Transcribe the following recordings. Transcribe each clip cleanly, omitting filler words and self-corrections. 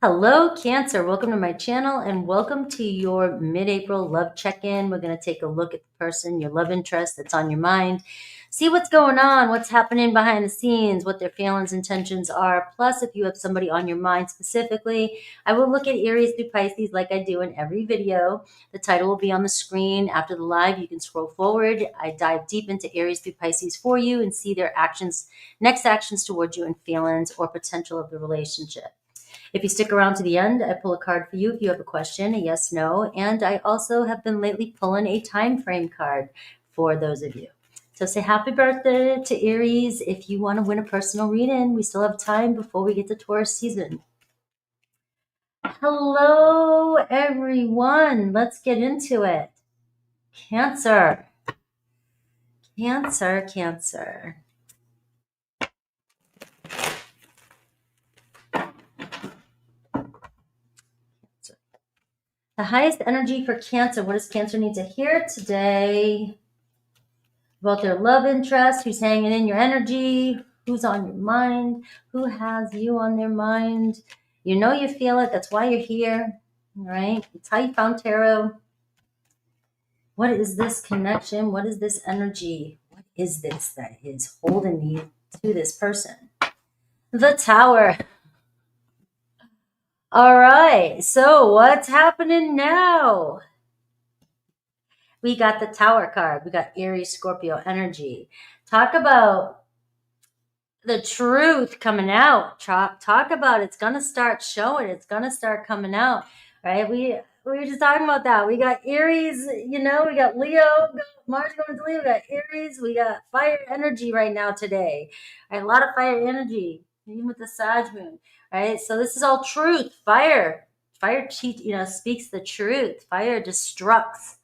Hello, Cancer. Welcome to my channel and welcome to your mid-April love check-in. We're going to take a look at the person, your love interest that's on your mind, see what's going on, what's happening behind the scenes, what their feelings, intentions are. Plus, if you have somebody on your mind specifically, I will look at Aries through Pisces like I do in every video. The title will be on the screen after the live. You can scroll forward. I dive deep into Aries through Pisces for you and see their actions, next actions towards you and feelings or potential of the relationship. If you stick around to the end, I pull a card for you if you have a question, a yes, no. And I also have been lately pulling a time frame card for those of you. So say happy birthday to Aries. If you want to win a personal reading, we still have time before we get to Taurus season. Hello, everyone. Let's get into it. Cancer. Cancer, Cancer. The highest energy for Cancer. What does Cancer need to hear today? About their love interest, who's hanging in your energy, who's on your mind, who has you on their mind. You know you feel it. That's why you're here. All right. It's how you found tarot. What is this connection? What is this energy? What is this that is holding me to this person? The Tower. All right. So what's happening now? We got the Tower card. We got Aries, Scorpio energy. Talk about the truth coming out. Talk about it's going to start showing. It's going to start coming out, right? We were just talking about that. We got Aries, we got Leo, Mars going to Leo, we got Aries, we got fire energy right now today. Right? A lot of fire energy, even with the Sag moon, right? So this is all truth. Fire speaks the truth. Fire destructs,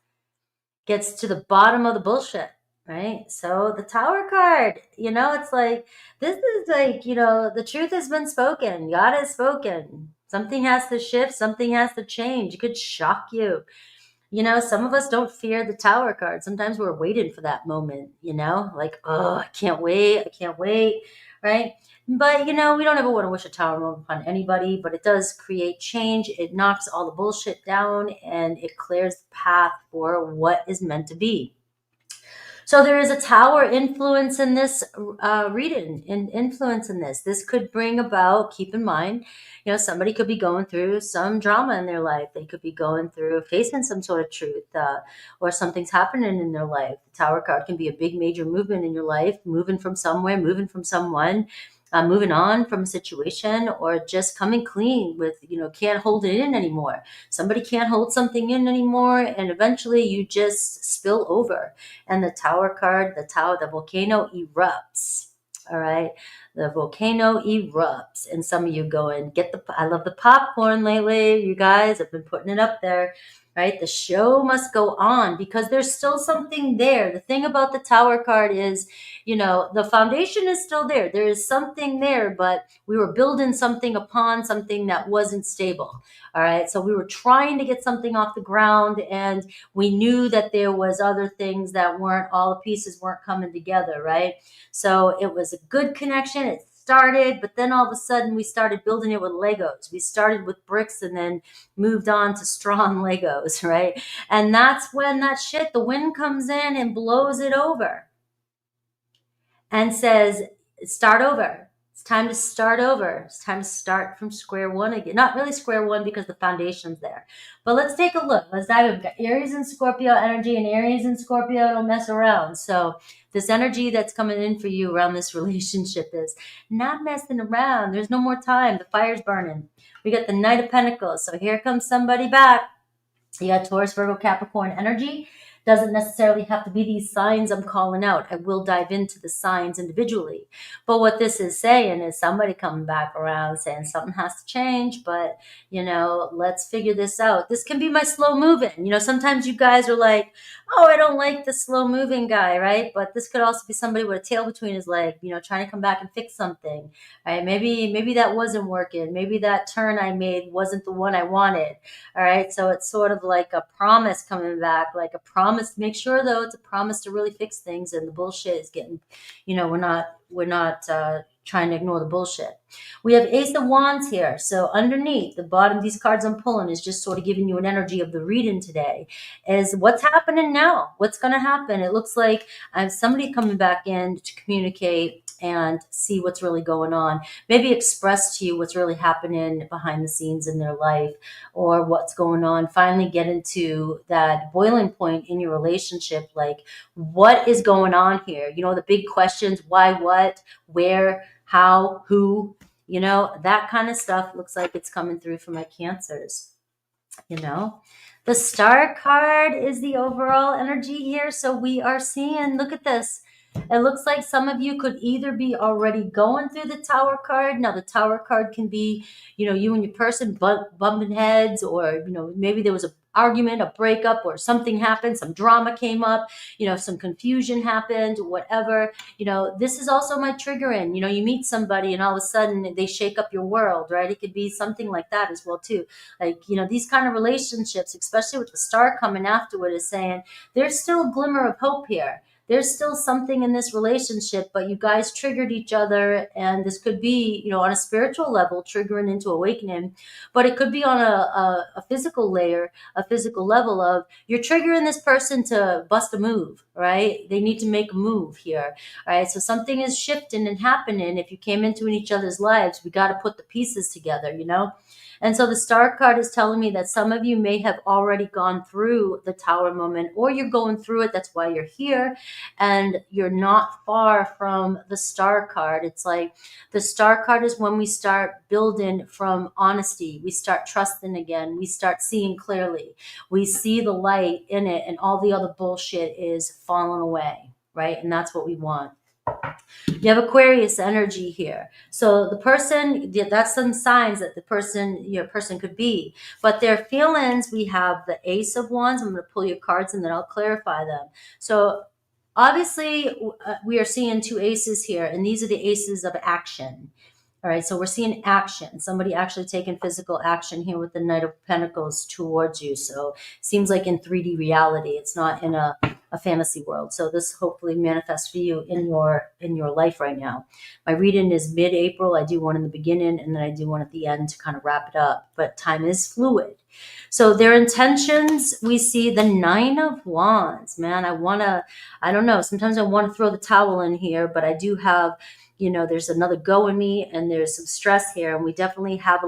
gets to the bottom of the bullshit. Right. So the Tower card, it's like, this is like, the truth has been spoken. God has spoken. Something has to shift. Something has to change. It could shock you. Some of us don't fear the Tower card. Sometimes we're waiting for that moment, like, oh, I can't wait. I can't wait. Right. But, we don't ever want to wish a Tower moment upon anybody, but it does create change. It knocks all the bullshit down and it clears the path for what is meant to be. So there is a Tower influence in this reading, influence in this. This could bring about, keep in mind, somebody could be going through some drama in their life. They could be going through, facing some sort of truth, or something's happening in their life. The Tower card can be a big major movement in your life, moving from somewhere, moving from someone, moving on from a situation, or just coming clean with, can't hold it in anymore. Somebody can't hold something in anymore, and eventually you just spill over. And the Tower card, the volcano erupts. All right. The volcano erupts. And some of you going, I love the popcorn lately. You guys have been putting it up there. Right? The show must go on because there's still something there. The thing about the Tower card is, the foundation is still there. There is something there, but we were building something upon something that wasn't stable. All right. So we were trying to get something off the ground, and we knew that there was other things that all the pieces weren't coming together. Right. So it was a good connection. It started, but then all of a sudden we started building it with Legos. We started with bricks and then moved on to strong Legos, right? And that's when the wind comes in and blows it over and says, start over. It's time to start over. It's time to start from square one again. Not really square one because the foundation's there. But let's take a look. Let's dive in. We've got Aries and Scorpio energy, and Aries and Scorpio don't mess around. So this energy that's coming in for you around this relationship is not messing around. There's no more time. The fire's burning. We got the Knight of Pentacles. So here comes somebody back. You got Taurus, Virgo, Capricorn energy. Doesn't necessarily have to be these signs I'm calling out. I will dive into the signs individually. But what this is saying is somebody coming back around saying something has to change, but, let's figure this out. This can be my slow moving. Sometimes you guys are like, oh, I don't like the slow moving guy, right? But this could also be somebody with a tail between his leg, trying to come back and fix something, right? Maybe that wasn't working. Maybe that turn I made wasn't the one I wanted. All right. So it's sort of like a promise coming back, like a promise. Make sure though, it's a promise to really fix things, and the bullshit is getting, we're not trying to ignore the bullshit. We have Ace of Wands here. So underneath the bottom, these cards I'm pulling is just sort of giving you an energy of the reading today. Is what's happening now? What's going to happen? It looks like I have somebody coming back in to communicate and see what's really going on. Maybe express to you what's really happening behind the scenes in their life or what's going on. Finally get into that boiling point in your relationship. Like, what is going on here? You know, the big questions: why, what, where, how, who, you know, that kind of stuff looks like it's coming through for my Cancers. You know, the Star card is the overall energy here. So we are seeing, look at this. It looks like some of you could either be already going through the Tower card. Now, the Tower card can be, you know, you and your person bumping heads, or, you know, maybe there was an argument, a breakup, or something happened, some drama came up, you know, some confusion happened, whatever. You know, this is also my triggering. You know, you meet somebody and all of a sudden they shake up your world, right? It could be something like that as well, too. Like, you know, these kind of relationships, especially with the Star coming afterward, is saying there's still a glimmer of hope here. There's still something in this relationship, but you guys triggered each other, and this could be, you know, on a spiritual level, triggering into awakening, but it could be on a physical layer, a physical level of you're triggering this person to bust a move, right? They need to make a move here, right? So something is shifting and happening. If you came into each other's lives, we got to put the pieces together, you know? And so the Star card is telling me that some of you may have already gone through the Tower moment, or you're going through it. That's why you're here. And you're not far from the Star card. It's like the Star card is when we start building from honesty. We start trusting again. We start seeing clearly. We see the light in it, and all the other bullshit is falling away, right? And that's what we want. You have Aquarius energy here. So the person, that's some signs that the person, your person could be. But their feelings, we have the Ace of Wands. I'm going to pull your cards and then I'll clarify them. So obviously, we are seeing two aces here, and these are the aces of action. All right, so we're seeing action. Somebody actually taking physical action here with the Knight of Pentacles towards you. So it seems like in 3D reality. It's not in a fantasy world. So this hopefully manifests for you in your life right now. My reading is mid-April. I do one in the beginning, and then I do one at the end to kind of wrap it up. But time is fluid. So their intentions, we see the Nine of Wands. Man, I don't know. Sometimes I want to throw the towel in here, but I do have, you know, there's another go in me, and there's some stress here. And we definitely have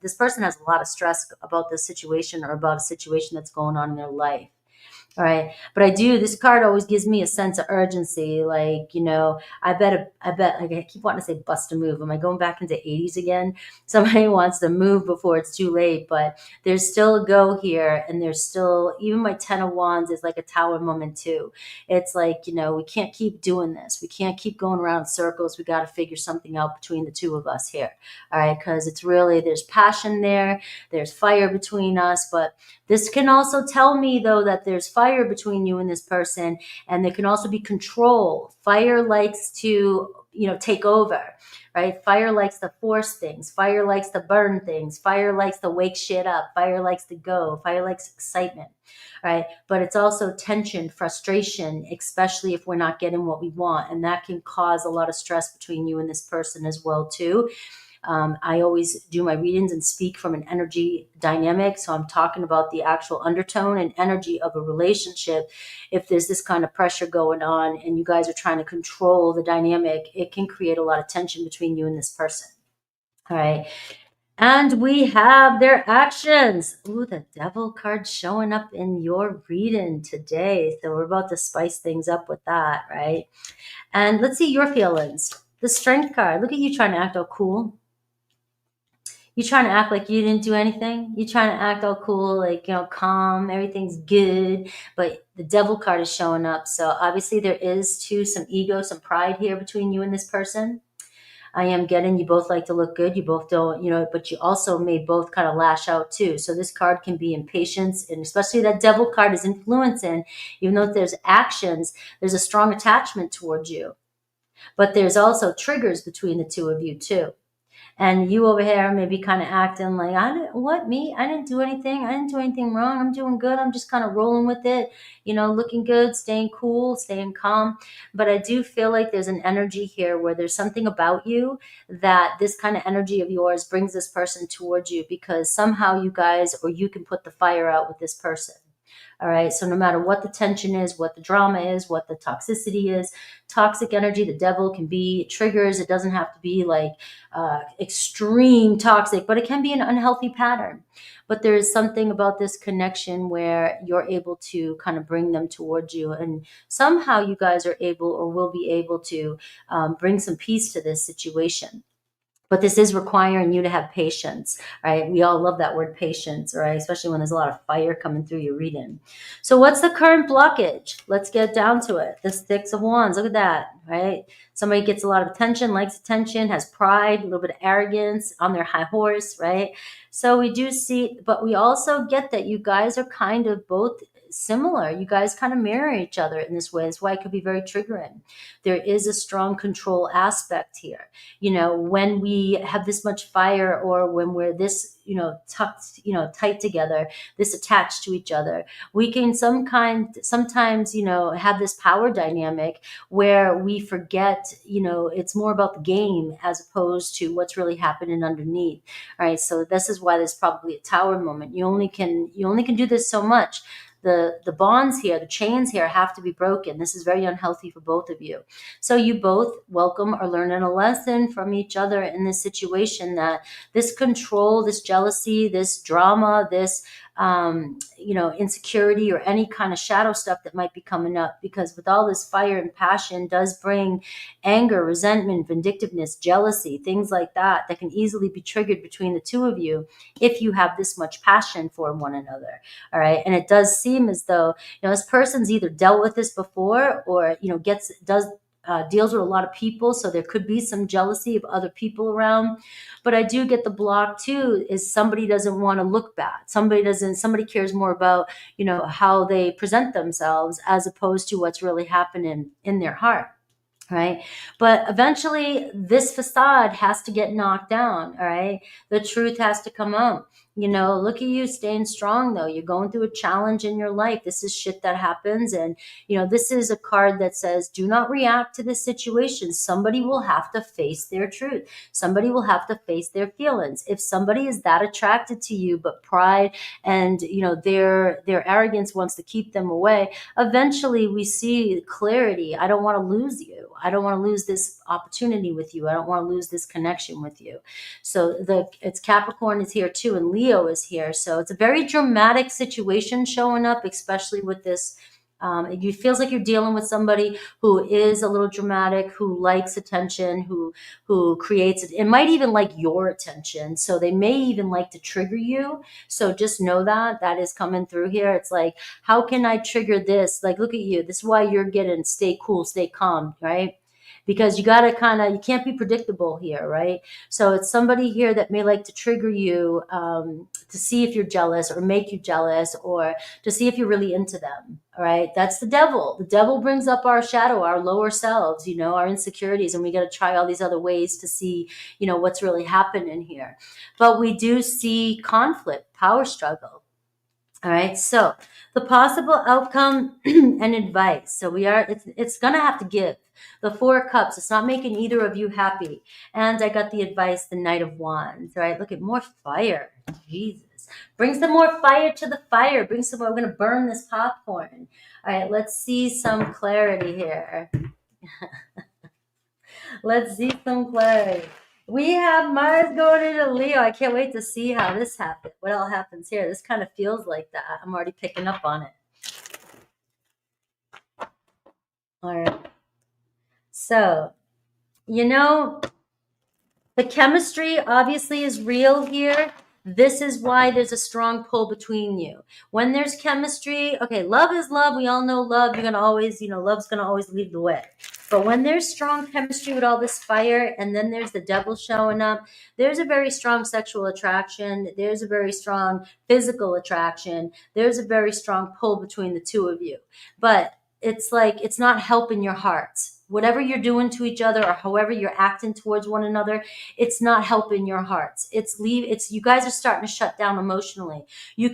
this person has a lot of stress about this situation, or about a situation that's going on in their life. All right. But this card always gives me a sense of urgency. Like, you know, I bet, like, I keep wanting to say bust a move. Am I going back into 80s again? Somebody wants to move before it's too late, but there's still a go here. And there's still, even my 10 of Wands is like a Tower moment too. It's like, you know, we can't keep doing this. We can't keep going around in circles. We got to figure something out between the two of us here. All right. Because it's really, there's passion there. There's fire between us. But this can also tell me, though, that there's fire between you and this person, and there can also be control. Fire likes to, you know, take over, right? Fire likes to force things. Fire likes to burn things. Fire likes to wake shit up. Fire likes to go. Fire likes excitement, right? But it's also tension, frustration, especially if we're not getting what we want, and that can cause a lot of stress between you and this person as well, too. I always do my readings and speak from an energy dynamic. So I'm talking about the actual undertone and energy of a relationship. If there's this kind of pressure going on and you guys are trying to control the dynamic, it can create a lot of tension between you and this person. All right. And we have their actions. Ooh, the Devil card showing up in your reading today. So we're about to spice things up with that, right? And let's see your feelings. The Strength card. Look at you trying to act all cool. You trying to act like you didn't do anything. You trying to act all cool, like, you know, calm, everything's good. But the Devil card is showing up. So obviously there is too some ego, some pride here between you and this person. I am getting, you both like to look good. You both don't, you know, but you also may both kind of lash out too. So this card can be impatience, and especially that Devil card is influencing. Even though there's actions, there's a strong attachment towards you. But there's also triggers between the two of you too. And you over here maybe kind of acting like, what, me? I didn't do anything. I didn't do anything wrong. I'm doing good. I'm just kind of rolling with it, looking good, staying cool, staying calm. But I do feel like there's an energy here where there's something about you that this kind of energy of yours brings this person towards you, because somehow you guys, or you can put the fire out with this person. All right. So no matter what the tension is, what the drama is, what the toxicity is, toxic energy, the devil can be triggers. It doesn't have to be like extreme toxic, but it can be an unhealthy pattern. But there is something about this connection where you're able to kind of bring them towards you. And somehow you guys are able, or will be able to, bring some peace to this situation. But this is requiring you to have patience, right? We all love that word patience, right? Especially when there's a lot of fire coming through your reading. So what's the current blockage? Let's get down to it. The Six of Wands, look at that, right? Somebody gets a lot of attention, likes attention, has pride, a little bit of arrogance, on their high horse, right? So we do see, but we also get that you guys are kind of both similar. You guys kind of mirror each other in this way. That's why it could be very triggering. There is a strong control aspect here. When we have this much fire, or when we're this, tucked, tight together, this attached to each other, we can sometimes, have this power dynamic where we forget, it's more about the game as opposed to what's really happening underneath. All right. So this is why there's probably a tower moment. You only can do this so much. The bonds here, the chains here have to be broken. This is very unhealthy for both of you. So you both welcome or learning a lesson from each other in this situation, that this control, this jealousy, this drama, this insecurity, or any kind of shadow stuff that might be coming up, because with all this fire and passion does bring anger, resentment, vindictiveness, jealousy, things like that can easily be triggered between the two of you if you have this much passion for one another. All right. And it does seem as though, this person's either dealt with this before, or, deals with a lot of people. So there could be some jealousy of other people around. But I do get the block too, is somebody doesn't want to look bad. Somebody cares more about, how they present themselves as opposed to what's really happening in their heart. Right. But eventually this facade has to get knocked down. All right. The truth has to come out. Look at you staying strong, though. You're going through a challenge in your life. This is shit that happens. And, this is a card that says, do not react to this situation. Somebody will have to face their truth. Somebody will have to face their feelings. If somebody is that attracted to you, but pride and, their arrogance wants to keep them away, eventually we see clarity. I don't want to lose you. I don't want to lose this opportunity with you. I don't want to lose this connection with you. So it's Capricorn is here too, and Leo is here. So it's a very dramatic situation showing up, especially with this. It feels like you're dealing with somebody who is a little dramatic, who likes attention, who creates it. It might even like your attention. So they may even like to trigger you. So just know that is coming through here. It's like, how can I trigger this? Like, look at you. This is why you're getting stay cool, stay calm, right? Because you got to you can't be predictable here, right? So it's somebody here that may like to trigger you to see if you're jealous, or make you jealous, or to see if you're really into them, all right? That's the devil. The devil brings up our shadow, our lower selves, our insecurities, and we got to try all these other ways to see, what's really happening here. But we do see conflict, power struggle. All right. So the possible outcome and advice. So it's going to have to give. The Four of Cups. It's not making either of you happy. And I got the advice, the Knight of Wands. All right. Look at more fire. Jesus. Bring some more fire to the fire. Bring some more. We're going to burn this popcorn. All right. Let's see some clarity here. Let's see some clarity. We have Mars going into Leo. I can't wait to see how this happens. What all happens here? This kind of feels like that. I'm already picking up on it. All right. So, the chemistry obviously is real here. This is why there's a strong pull between you. When there's chemistry, okay, love is love. We all know love. You're going to always, love's going to always lead the way. But when there's strong chemistry with all this fire, and then there's the devil showing up, there's a very strong sexual attraction. There's a very strong physical attraction. There's a very strong pull between the two of you. But it's like, it's not helping your heart. whatever you're doing to each other or however you're acting towards one another, it's not helping your hearts. It's you guys are starting to shut down emotionally. You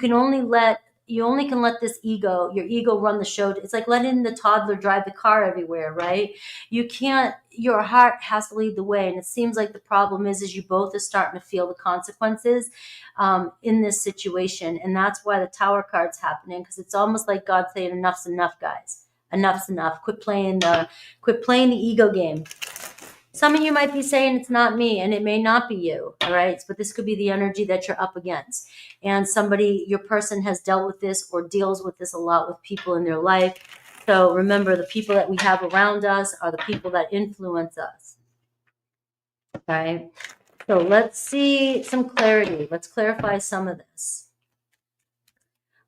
only can let this your ego run the show. It's like letting the toddler drive the car everywhere, right? You can't, your heart has to lead the way. And it seems like the problem is you both are starting to feel the consequences in this situation. And that's why the Tower card's happening, because it's almost like God saying, enough's enough, guys. Enough's enough. Quit playing the ego game. Some of you might be saying it's not me, and it may not be you, all right? But this could be the energy that you're up against. And your person has dealt with this or deals with this a lot with people in their life. So remember, the people that we have around us are the people that influence us, all right? So let's see some clarity. Let's clarify some of this.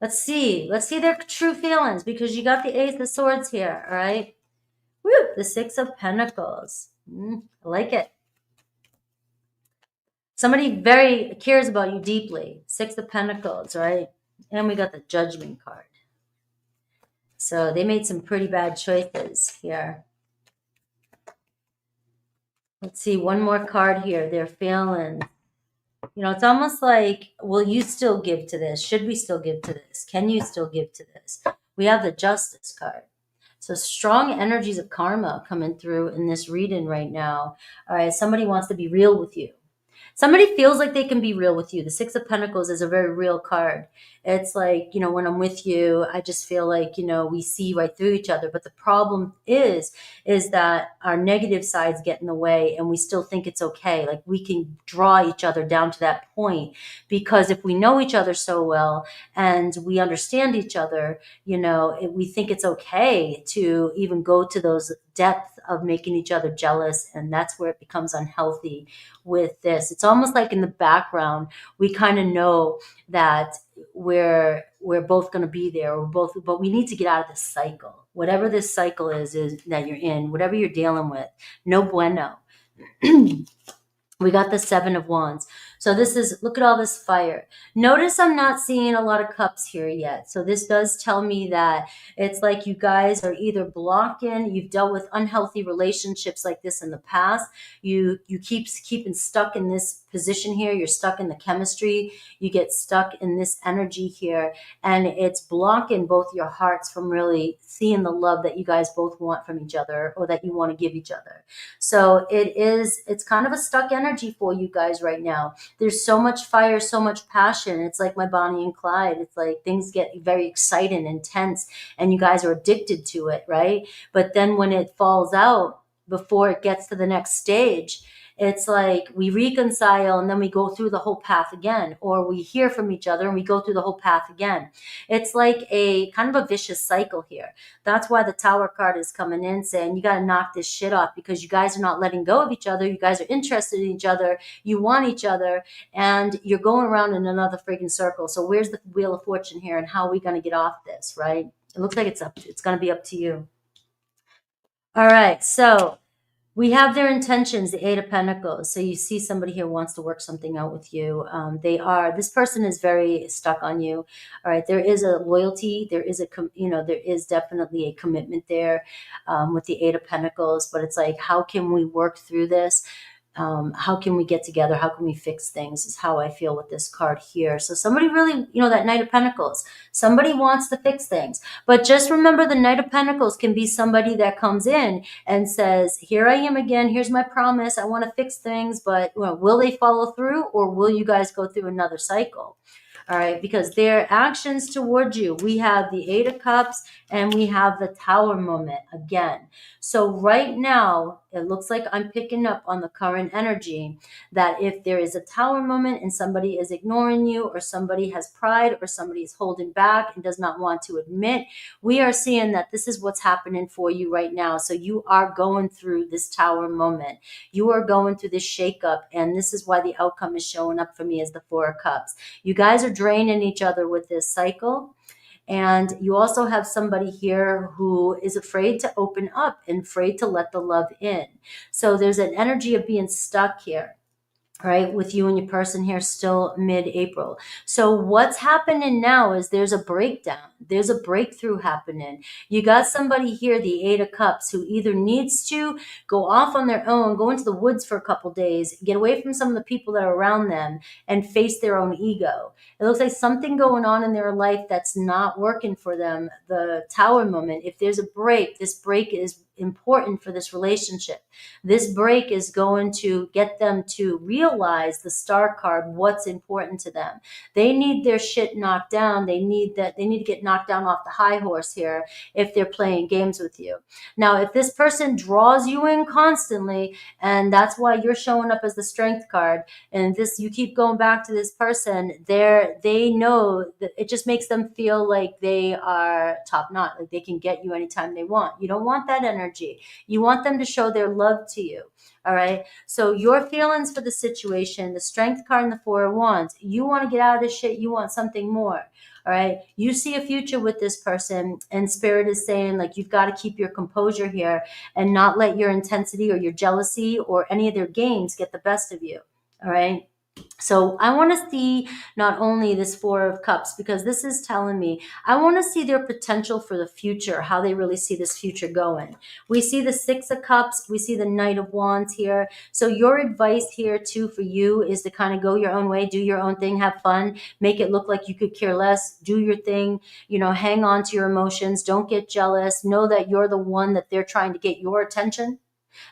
Let's see their true feelings, because you got the Ace of Swords here, all right? Woo, the Six of Pentacles. I like it. Somebody very cares about you deeply. Six of Pentacles, right? And we got the Judgment card. So they made some pretty bad choices here. Let's see, one more card here. They're failing. You know, it's almost like, will you still give to this? Should we still give to this? Can you still give to this? We have the Justice card. So strong energies of karma coming through in this reading right now. All right, somebody wants to be real with you. Somebody feels like they can be real with you. The Six of Pentacles is a very real card. It's like, you know, when I'm with you, I just feel like, you know, we see right through each other. But the problem is that our negative sides get in the way and we still think it's okay. Like we can draw each other down to that point, because if we know each other so well and we understand each other, you know, we think it's okay to even go to those depths of making each other jealous. And that's where it becomes unhealthy with this. It's almost like in the background, we kind of know that we're both going to be there, but we need to get out of this cycle. Whatever this cycle is that you're in, whatever you're dealing with, no bueno. We got the Seven of Wands. So this is, look at all this fire. Notice I'm not seeing a lot of cups here yet. So this does tell me that it's like you guys are either blocking, you've dealt with unhealthy relationships like this in the past. You keeping stuck in this position here. You're stuck in the chemistry. You get stuck in this energy here. And it's blocking both your hearts from really seeing the love that you guys both want from each other, or that you want to give each other. So it's kind of a stuck energy for you guys right now. There's so much fire, so much passion. It's like my Bonnie and Clyde. It's like things get very exciting, intense, and you guys are addicted to it, right? But then when it falls out, before it gets to the next stage, it's like we reconcile and then we go through the whole path again, or we hear from each other and we go through the whole path again. It's like a kind of a vicious cycle here. That's why the Tower card is coming in saying you got to knock this shit off, because you guys are not letting go of each other. You guys are interested in each other. You want each other, and you're going around in another friggin' circle. So where's the Wheel of Fortune here, and how are we going to get off this, right? It looks like it's going to be up to you. All right. So we have their intentions, the Eight of Pentacles. So you see somebody here wants to work something out with you. This person is very stuck on you. All right. There is a loyalty. There is there is definitely a commitment there with the Eight of Pentacles, but it's like, how can we work through this? How can we get together? How can we fix things is how I feel with this card here. So somebody really, that Knight of Pentacles, somebody wants to fix things. But just remember, the Knight of Pentacles can be somebody that comes in and says, here I am again. Here's my promise. I want to fix things. But will they follow through, or will you guys go through another cycle? All right, because their actions towards you, we have the Eight of Cups and we have the Tower moment again. So right now, it looks like I'm picking up on the current energy that if there is a Tower moment and somebody is ignoring you, or somebody has pride, or somebody is holding back and does not want to admit, we are seeing that this is what's happening for you right now. So you are going through this Tower moment. You are going through this shakeup, and this is why the outcome is showing up for me as the Four of Cups. You guys are draining each other with this cycle. And you also have somebody here who is afraid to open up and afraid to let the love in. So there's an energy of being stuck here. right, with you and your person here still mid-April. So what's happening now is there's a breakdown. There's a breakthrough happening. You got somebody here, the Eight of Cups, who either needs to go off on their own, go into the woods for a couple days, get away from some of the people that are around them, and face their own ego. It looks like something going on in their life that's not working for them. The Tower moment, if there's a break, this break is important for this relationship. This break is going to get them to realize, the Star card, what's important to them. They need their shit knocked down. They need to get knocked down off the high horse here if they're playing games with you. Now, if this person draws you in constantly, and that's why you're showing up as the Strength card, and this, you keep going back to this person, they know that it just makes them feel like they are top notch, like they can get you anytime they want. You don't want that energy. You want them to show their love to you. All right. So your feelings for the situation, the Strength card and the Four of Wands, you want to get out of this shit. You want something more. All right. You see a future with this person, and Spirit is saying, like, you've got to keep your composure here and not let your intensity or your jealousy or any of their games get the best of you. All right. So I want to see not only this Four of Cups, because this is telling me, I want to see their potential for the future, how they really see this future going. We see the Six of Cups. We see the Knight of Wands here. So your advice here too for you is to kind of go your own way, do your own thing, have fun, make it look like you could care less, do your thing, you know, hang on to your emotions. Don't get jealous. Know that you're the one that they're trying to get your attention.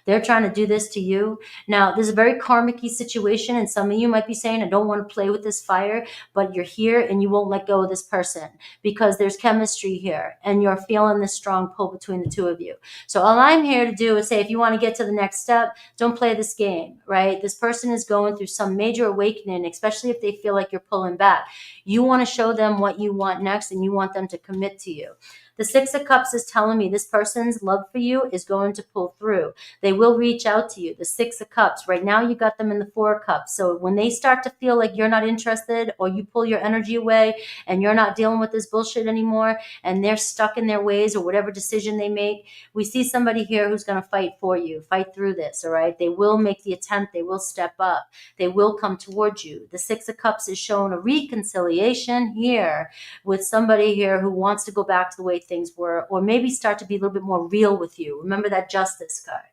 They're trying to do this to you. Now, this is a very karmic-y situation, and some of you might be saying, I don't want to play with this fire, but you're here and you won't let go of this person because there's chemistry here and you're feeling this strong pull between the two of you. So all I'm here to do is say, if you want to get to the next step, don't play this game, right? This person is going through some major awakening, especially if they feel like you're pulling back. You want to show them what you want next, and you want them to commit to you. The Six of Cups is telling me this person's love for you is going to pull through. They will reach out to you. The Six of Cups, right now you got them in the Four of Cups. So when they start to feel like you're not interested, or you pull your energy away and you're not dealing with this bullshit anymore, and they're stuck in their ways or whatever decision they make, we see somebody here who's going to fight for you, fight through this, all right? They will make the attempt. They will step up. They will come towards you. The Six of Cups is showing a reconciliation here with somebody here who wants to go back to the way things were, or maybe start to be a little bit more real with you. Remember that Justice card.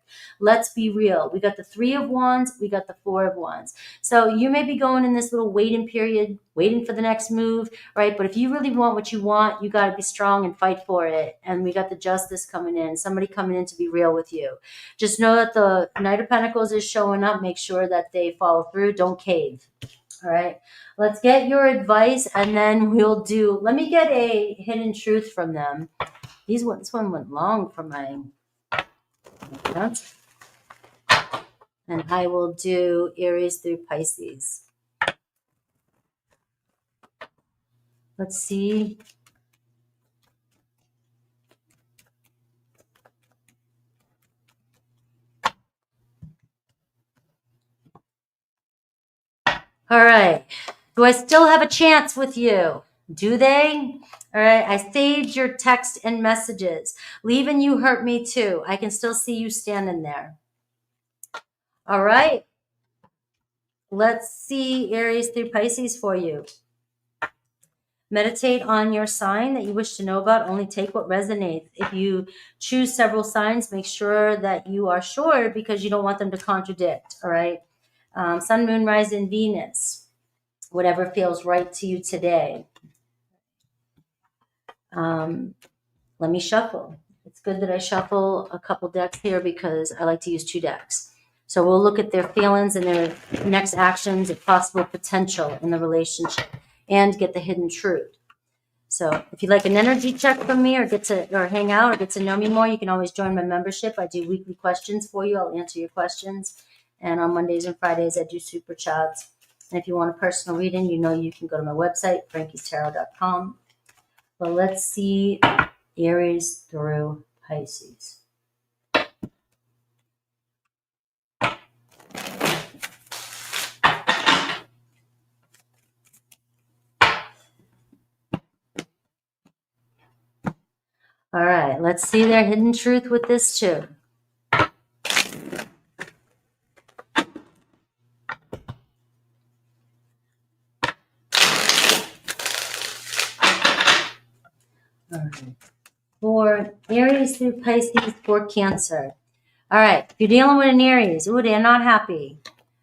Let's be real. We got the Three of Wands. We got the Four of Wands. So you may be going in this little waiting period, waiting for the next move, right? But if you really want what you want, you got to be strong and fight for it. And we got the Justice coming in, somebody coming in to be real with you. Just know that the Knight of Pentacles is showing up. Make sure that they follow through. Don't cave. All right, let's get your advice, and then we'll do, let me get a hidden truth from them. This one went long for my, and I will do Aries through Pisces. Let's see. All right. Do I still have a chance with you? Do they? All right. I saved your text and messages. Leaving you hurt me too. I can still see you standing there. All right. Let's see Aries through Pisces for you. Meditate on your sign that you wish to know about. Only take what resonates. If you choose several signs, make sure that you are sure, because you don't want them to contradict. All right. Sun, Moon, Rising, Venus. Whatever feels right to you today. Let me shuffle. It's good that I shuffle a couple decks here because I like to use two decks. So we'll look at their feelings and their next actions and possible potential in the relationship, and get the hidden truth. So if you'd like an energy check from me, or hang out or get to know me more, you can always join my membership. I do weekly questions for you. I'll answer your questions. And on Mondays and Fridays, I do super chats. And if you want a personal reading, you can go to my website, frankiestarot.com. Well, let's see Aries through Pisces. All right, let's see their hidden truth with this too. for Aries through Pisces for Cancer. All right, if you're dealing with an Aries, ooh, they're not happy.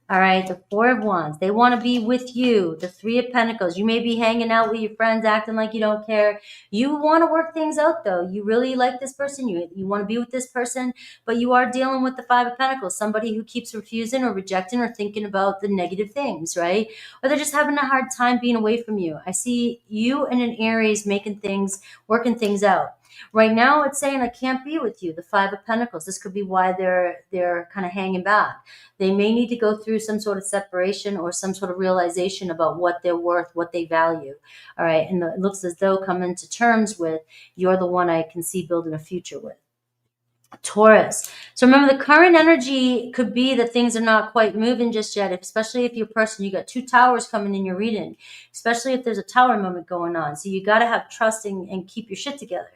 All right, the Four of Wands. They want to be with you. The Three of Pentacles. You may be hanging out with your friends, acting like you don't care. You want to work things out, though. You really like this person. You want to be with this person, but you are dealing with the Five of Pentacles. Somebody who keeps refusing or rejecting or thinking about the negative things, right? Or they're just having a hard time being away from you. I see you and an Aries working things out. Right now, it's saying I can't be with you. The Five of Pentacles. This could be why they're kind of hanging back. They may need to go through some sort of separation or some sort of realization about what they're worth, what they value. All right, and it looks as though coming to terms with you're the one I can see building a future with. Taurus. So remember, the current energy could be that things are not quite moving just yet, especially if you're a person, you got two towers coming in your reading, especially if there's a tower moment going on. So you got to have trust and keep your shit together.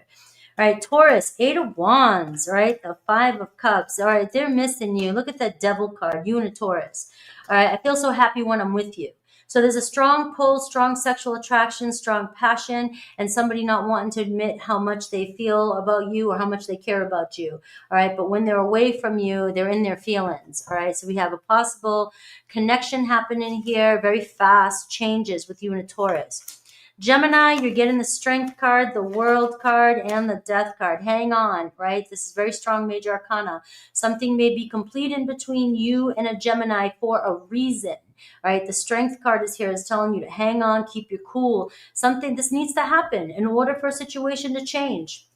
All right, Taurus, Eight of Wands, right? The Five of Cups. All right, they're missing you. Look at that Devil card, you and a Taurus. All right, I feel so happy when I'm with you. So there's a strong pull, strong sexual attraction, strong passion, and somebody not wanting to admit how much they feel about you or how much they care about you. All right, but when they're away from you, they're in their feelings. All right, so we have a possible connection happening here, very fast changes with you and a Taurus. Gemini, you're getting the Strength card, the World card, and the Death card. Hang on, right? This is very strong major arcana. Something may be complete in between you and a Gemini for a reason, right? The Strength card is here, is telling you to hang on, keep your cool. This needs to happen in order for a situation to change.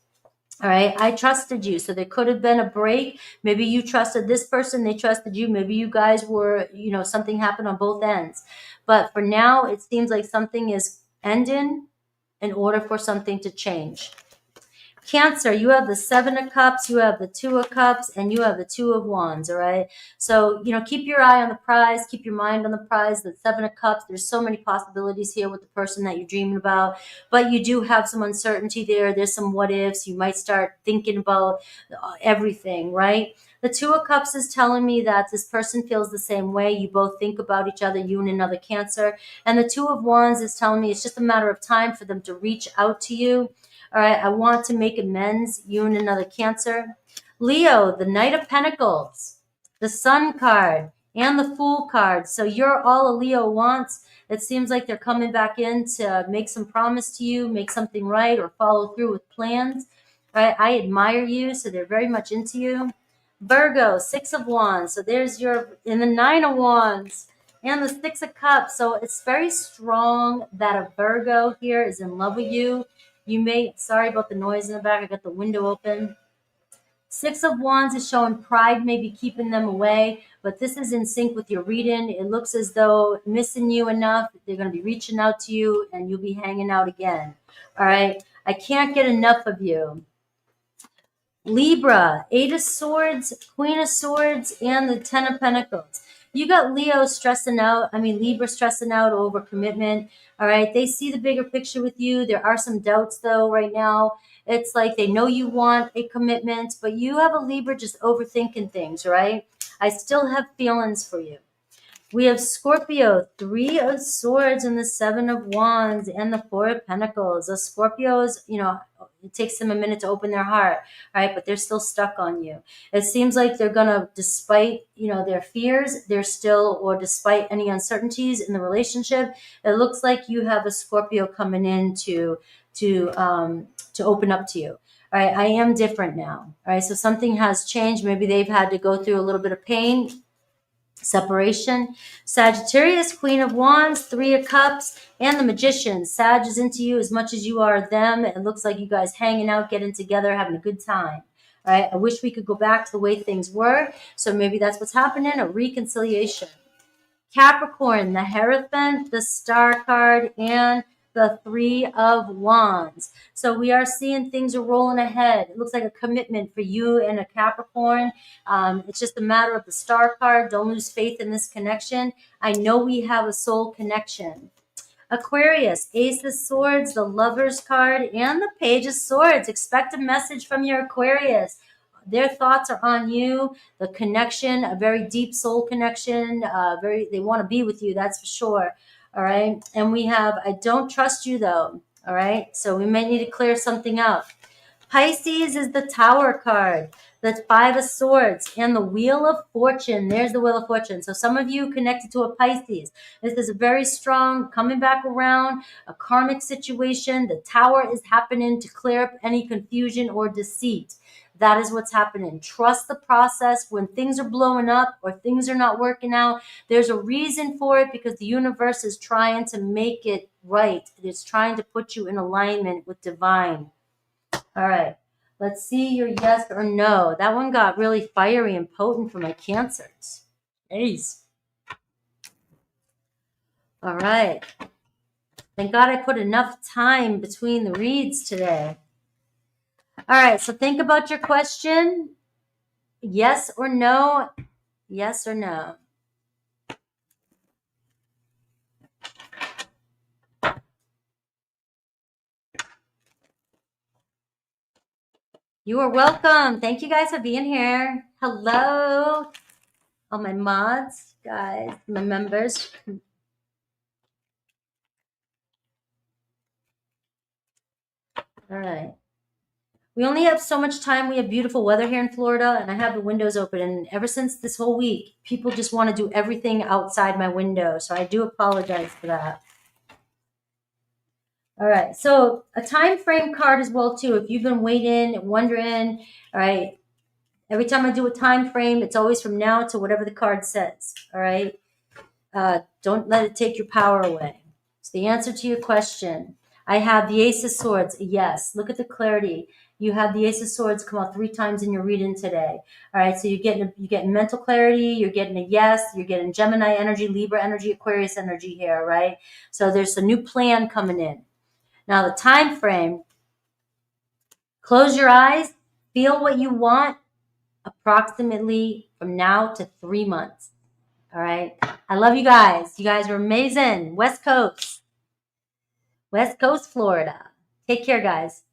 All right, I trusted you. So there could have been a break. Maybe you trusted this person, they trusted you. Maybe you guys were, something happened on both ends. But for now, it seems like something is ending in order for something to change. Cancer, you have the Seven of Cups, you have the Two of Cups, and you have the Two of Wands, all right? So, keep your eye on the prize, keep your mind on the prize, the Seven of Cups. There's so many possibilities here with the person that you're dreaming about, but you do have some uncertainty there. There's some what ifs. You might start thinking about everything, right? The Two of Cups is telling me that this person feels the same way. You both think about each other, you and another Cancer. And the Two of Wands is telling me it's just a matter of time for them to reach out to you. All right, I want to make amends, you and another Cancer. Leo, the Knight of Pentacles, the Sun card, and the Fool card. So you're all a Leo wants. It seems like they're coming back in to make some promise to you, make something right, or follow through with plans. All right, I admire you, so they're very much into you. Virgo, Six of Wands. So there's in the Nine of Wands and the Six of Cups. So it's very strong that a Virgo here is in love with you. Sorry about the noise in the back. I got the window open. Six of Wands is showing pride may be keeping them away, but this is in sync with your reading. It looks as though missing you enough, they're going to be reaching out to you and you'll be hanging out again. All right. I can't get enough of you. Libra, Eight of Swords, Queen of Swords, and the Ten of Pentacles. You got Libra stressing out over commitment. All right. They see the bigger picture with you. There are some doubts, though, right now. It's like they know you want a commitment, but you have a Libra just overthinking things, right? I still have feelings for you. We have Scorpio, Three of Swords, and the Seven of Wands, and the Four of Pentacles. The Scorpios, it takes them a minute to open their heart, right? But they're still stuck on you. It seems like they're going to, despite, their fears, despite any uncertainties in the relationship, it looks like you have a Scorpio coming in to open up to you. All right, I am different now. All right, so something has changed. Maybe they've had to go through a little bit of pain, separation. Sagittarius, Queen of Wands, Three of Cups, and the Magician. Sag is into you as much as you are them. It looks like you guys hanging out, getting together, having a good time. All right, I wish we could go back to the way things were. So maybe that's what's happening, a reconciliation. Capricorn, the Hierophant, the Star card, and the Three of Wands. So we are seeing things are rolling ahead. It looks like a commitment for you and a Capricorn. It's just a matter of the Star card. Don't lose faith in this connection. I know we have a soul connection. Aquarius, Ace of Swords, the Lovers card, and the Page of Swords. Expect a message from your Aquarius. Their thoughts are on you. The connection, a very deep soul connection. They want to be with you, that's for sure. All right. And we have, I don't trust you though. All right. So we may need to clear something up. Pisces is the Tower card, the Five of Swords, and the Wheel of Fortune. There's the Wheel of Fortune. So some of you connected to a Pisces. This is a very strong, coming back around, a karmic situation. The Tower is happening to clear up any confusion or deceit. That is what's happening. Trust the process. When things are blowing up or things are not working out, there's a reason for it, because the universe is trying to make it right. It's trying to put you in alignment with divine. All right. Let's see your yes or no. That one got really fiery and potent for my Cancers. Ace. All right. Thank God I put enough time between the reads today. All right. So think about your question. Yes or no? Yes or no? You are welcome. Thank you guys for being here. Hello. All my mods, guys, my members. All right. We only have so much time. We have beautiful weather here in Florida, and I have the windows open. And ever since this whole week, people just want to do everything outside my window. So I do apologize for that. All right. So a time frame card as well, too. If you've been waiting, wondering, all right, every time I do a time frame, it's always from now to whatever the card says. All right. Don't let it take your power away. It's the answer to your question. I have the Ace of Swords. Yes. Look at the clarity. You have the Ace of Swords come out 3 times in your reading today. All right. So you're getting mental clarity. You're getting a yes. You're getting Gemini energy, Libra energy, Aquarius energy here. Right. So there's a new plan coming in. Now the time frame. Close your eyes. Feel what you want. Approximately from now to 3 months. All right. I love you guys. You guys are amazing. West Coast, Florida. Take care, guys.